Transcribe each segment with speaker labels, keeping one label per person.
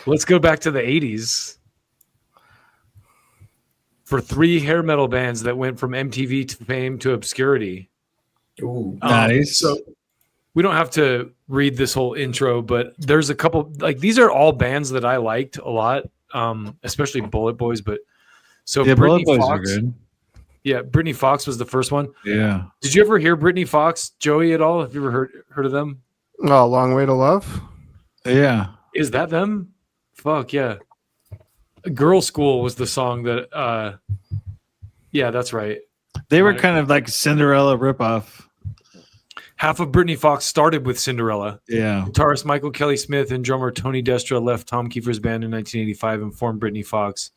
Speaker 1: Let's go back to the 80s. For 3 hair metal bands that went from MTV to fame to obscurity.
Speaker 2: Ooh,
Speaker 3: nice.
Speaker 1: So we don't have to read this whole intro, but there's a couple, like these are all bands that I liked a lot, especially Bullet Boys. But so
Speaker 3: Yeah,
Speaker 1: Brittany
Speaker 3: Bullet Boys
Speaker 1: Fox,
Speaker 3: are good.
Speaker 1: yeah, Brittany Fox was the first one.
Speaker 3: Yeah.
Speaker 1: Did you ever hear Brittany Fox, Joey, at all? Have you ever heard of them?
Speaker 4: Oh, Long Way to Love.
Speaker 3: Yeah.
Speaker 1: Is that them? Fuck yeah. Girl School was the song that yeah, that's right.
Speaker 3: They were kind of like Cinderella ripoff.
Speaker 1: Half of Brittany Fox started with Cinderella.
Speaker 3: Yeah.
Speaker 1: Guitarist Michael Kelly Smith and drummer Tony Destra left Tom Kiefer's band in 1985 and formed Brittany Fox.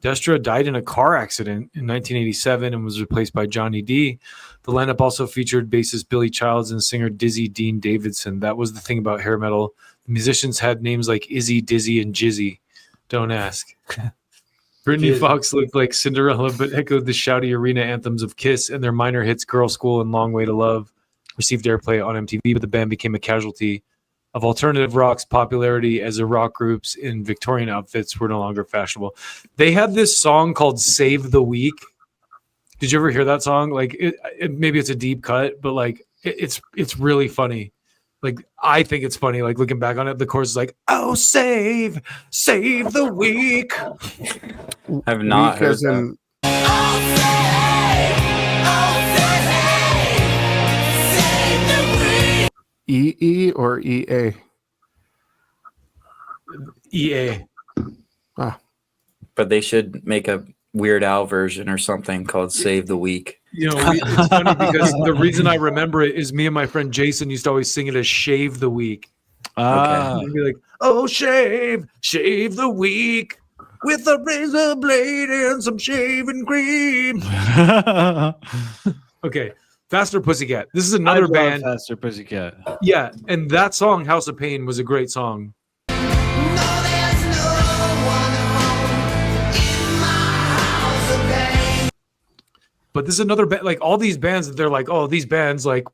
Speaker 1: Destra died in a car accident in 1987 and was replaced by Johnny D. The lineup also featured bassist Billy Childs and singer Dizzy Dean Davidson. That was the thing about hair metal. The musicians had names like Izzy, Dizzy, and Jizzy. Don't ask. Brittany Fox looked like Cinderella, but echoed the shouty arena anthems of Kiss, and their minor hits Girl School and Long Way to Love received airplay on MTV, but the band became a casualty of alternative rock's popularity as the rock groups in Victorian outfits were no longer fashionable. They had this song called Save the Week. Did you ever hear that song? Like maybe it's a deep cut, but like it's really funny. Like I think it's funny. Like looking back on it, the chorus is like, "Oh, save the week."
Speaker 2: I've not
Speaker 4: Week
Speaker 2: heard
Speaker 4: as in- EE or EA?
Speaker 1: EA.
Speaker 2: but they should make a Weird Al version or something called Save the Week.
Speaker 1: You know, it's funny because the reason I remember it is me and my friend Jason used to always sing it as Shave the Week. And be like, "Oh, shave the week with a razor blade and some shaving cream." Okay, Faster Pussycat. This is another band.
Speaker 3: Faster Pussycat.
Speaker 1: Yeah, and that song, House of Pain, was a great song. But this is another band, like all these bands that they're like, oh, these bands like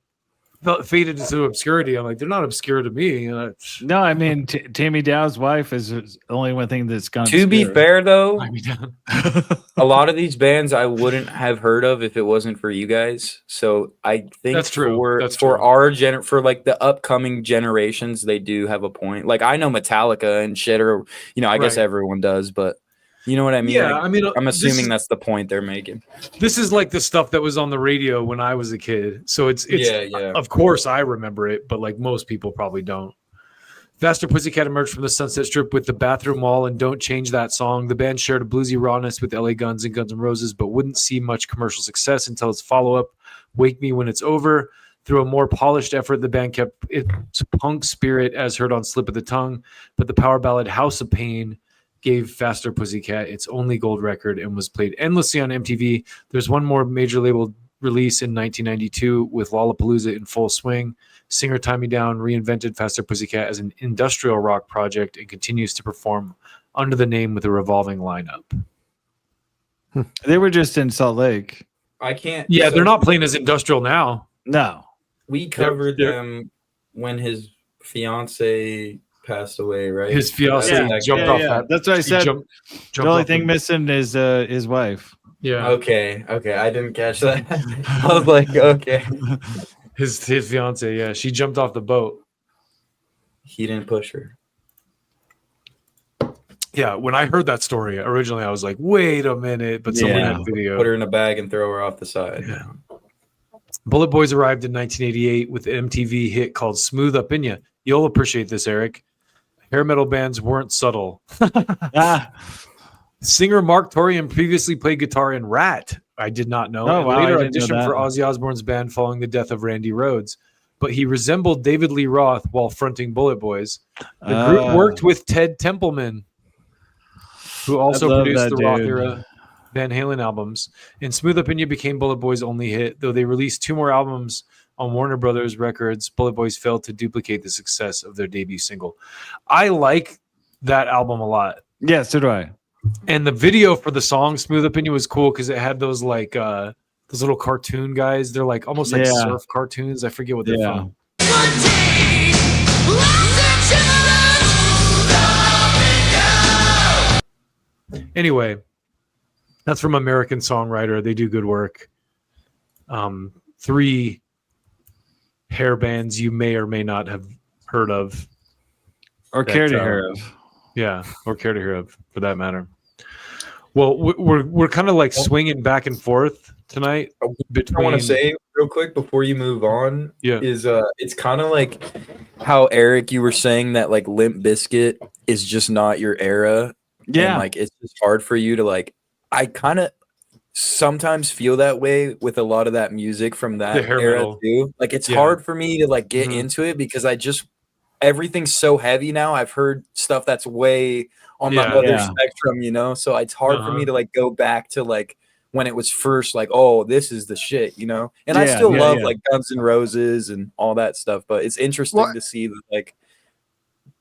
Speaker 1: faded into obscurity. I'm like, they're not obscure to me. You know?
Speaker 3: No, I mean, Tammy Dow's wife is the only one thing that's gone.
Speaker 2: To be fair, though,
Speaker 1: a
Speaker 2: a lot of these bands I wouldn't have heard of if it wasn't for you guys. So I think
Speaker 1: That's true. That's
Speaker 2: for
Speaker 1: true.
Speaker 2: our for like the upcoming generations, they do have a point. Like I know Metallica and shit, or I guess
Speaker 1: Right.
Speaker 2: everyone does, but you know what I mean?
Speaker 1: Yeah,
Speaker 2: Like,
Speaker 1: I mean,
Speaker 2: I'm
Speaker 1: this
Speaker 2: assuming
Speaker 1: is-
Speaker 2: that's the point they're making.
Speaker 1: This is like the stuff that was on the radio when I was a kid. So it's
Speaker 2: Yeah.
Speaker 1: Of course I remember it, but like most people probably don't. Faster Pussycat emerged from the Sunset Strip with The Bathroom Wall and Don't Change That Song. The band shared a bluesy rawness with LA Guns and Guns N' Roses, but wouldn't see much commercial success until its follow-up, Wake Me When It's Over. Through a more polished effort, the band kept its punk spirit as heard on Slip of the Tongue, but the power ballad House of Pain gave Faster Pussycat its only gold record and was played endlessly on MTV. There's one more major label release in 1992 with Lollapalooza in full swing. Singer Tommy Down reinvented Faster Pussycat as an industrial rock project and continues to perform under the name with a revolving lineup.
Speaker 3: They were just in Salt Lake.
Speaker 2: I can't.
Speaker 1: Yeah,
Speaker 2: so
Speaker 1: they're not playing as industrial now.
Speaker 3: No.
Speaker 2: We covered
Speaker 1: they're-
Speaker 2: them when his fiance passed away, right?
Speaker 1: His fiance
Speaker 2: Yeah,
Speaker 1: jumped off that.
Speaker 3: That's what I
Speaker 1: he
Speaker 3: said.
Speaker 1: jumped
Speaker 3: The only
Speaker 1: off
Speaker 3: thing
Speaker 1: the-
Speaker 3: missing is his wife.
Speaker 1: Yeah,
Speaker 2: Okay, I didn't catch that. I was like, okay.
Speaker 1: his fiance. Yeah, she jumped off the boat.
Speaker 2: He didn't push her.
Speaker 1: Yeah, when I heard that story originally, I was like, "Wait a minute!" But someone
Speaker 3: Yeah.
Speaker 1: had video.
Speaker 2: Put her in a bag and throw her off the side.
Speaker 1: Yeah. Bullet Boys arrived in 1988 with an MTV hit called "Smooth Up In Ya." You'll appreciate this, Eric. Hair metal bands weren't subtle. Singer Mark Torian previously played guitar in Rat. I did not know.
Speaker 3: Oh,
Speaker 1: And
Speaker 3: wow, I
Speaker 1: later
Speaker 3: didn't know
Speaker 1: auditioned
Speaker 3: that.
Speaker 1: for Ozzy Osbourne's band following the death of Randy Rhoads. But he resembled David Lee Roth while fronting Bullet Boys. The group worked with Ted Templeman, who also
Speaker 3: love
Speaker 1: produced
Speaker 3: that
Speaker 1: the Roth
Speaker 3: dude.
Speaker 1: era Van Halen albums. And Smooth Up In Ya became Bullet Boys' only hit. Though they released 2 more albums on Warner Brothers Records, Bullet Boys failed to duplicate the success of their debut single. I like that album a lot.
Speaker 3: Yeah, so do I.
Speaker 1: And the video for the song Smooth Up In Ya was cool because it had those like those little cartoon guys. They're like almost like
Speaker 3: Yeah.
Speaker 1: surf cartoons. I forget what they're
Speaker 3: Yeah.
Speaker 1: from. Anyway, that's from American Songwriter. They do good work. 3 hair bands you may or may not have heard of.
Speaker 3: Or
Speaker 1: That,
Speaker 3: care to hear of.
Speaker 1: Yeah, or care to hear of, for that matter. Well, we're kind of like swinging back and forth tonight.
Speaker 2: I want to say real quick before you move on, is it's kind of like how Eric, you were saying that like Limp Bizkit is just not your era.
Speaker 3: Yeah,
Speaker 2: and, like it's just hard for you to like. I kind of sometimes feel that way with a lot of that music from that era
Speaker 1: metal.
Speaker 2: too. Like it's hard for me to like get into it because everything's so heavy now. I've heard stuff that's way on the other spectrum, you know? So it's hard for me to like go back to like when it was first like, oh, this is the shit, you know? And I still love like Guns N' Roses and all that stuff, but it's interesting to see the like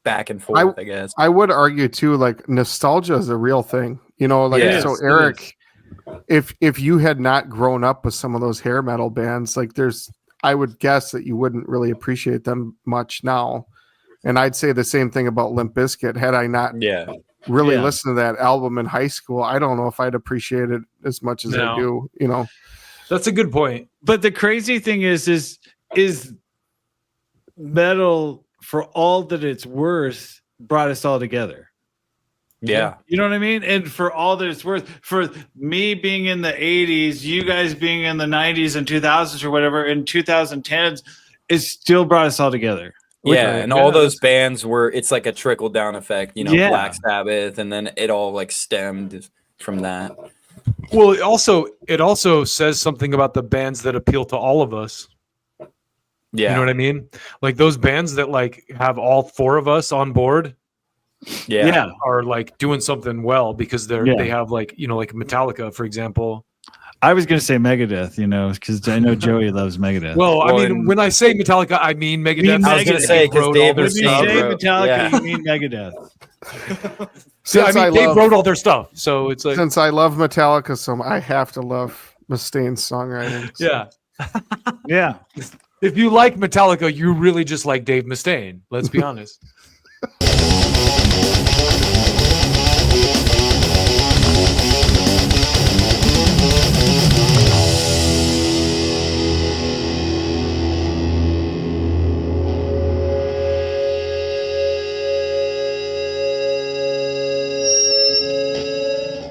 Speaker 2: back and forth, I guess.
Speaker 4: I would argue too, like nostalgia is a real thing, you know, like so Eric, if you had not grown up with some of those hair metal bands, like I would guess that you wouldn't really appreciate them much now. And I'd say the same thing about Limp Bizkit. Had I not really listened to that album in high school, I don't know if I'd appreciate it as much as I do, you know.
Speaker 1: That's a good point.
Speaker 3: But the crazy thing is metal, for all that it's worth, brought us all together.
Speaker 2: Yeah.
Speaker 3: You know what I mean? And for all that it's worth, for me being in the 80s, you guys being in the 90s and 2000s or whatever, in 2010s, it still brought us all together.
Speaker 2: Yeah, and all those bands it's like a trickle down effect, you know, Black Sabbath, and then it all like stemmed from that.
Speaker 1: Well, it also says something about the bands that appeal to all of us. Yeah. You know what I mean? Like those bands that like have all 4 of us on board. Yeah. Are like doing something well because they have like, you know, like Metallica, for example.
Speaker 3: I was going to say Megadeth, you know, because I know Joey loves Megadeth.
Speaker 1: Well, I mean, when I say Metallica, I mean Megadeth.
Speaker 2: I was going to say, because Dave
Speaker 3: when you say Metallica, you mean Megadeth.
Speaker 1: Dave wrote all their stuff, so it's like.
Speaker 4: Since I love Metallica, so I have to love Mustaine's songwriting. So.
Speaker 1: Yeah.
Speaker 3: Yeah.
Speaker 1: If you like Metallica, you really just like Dave Mustaine. Let's be honest.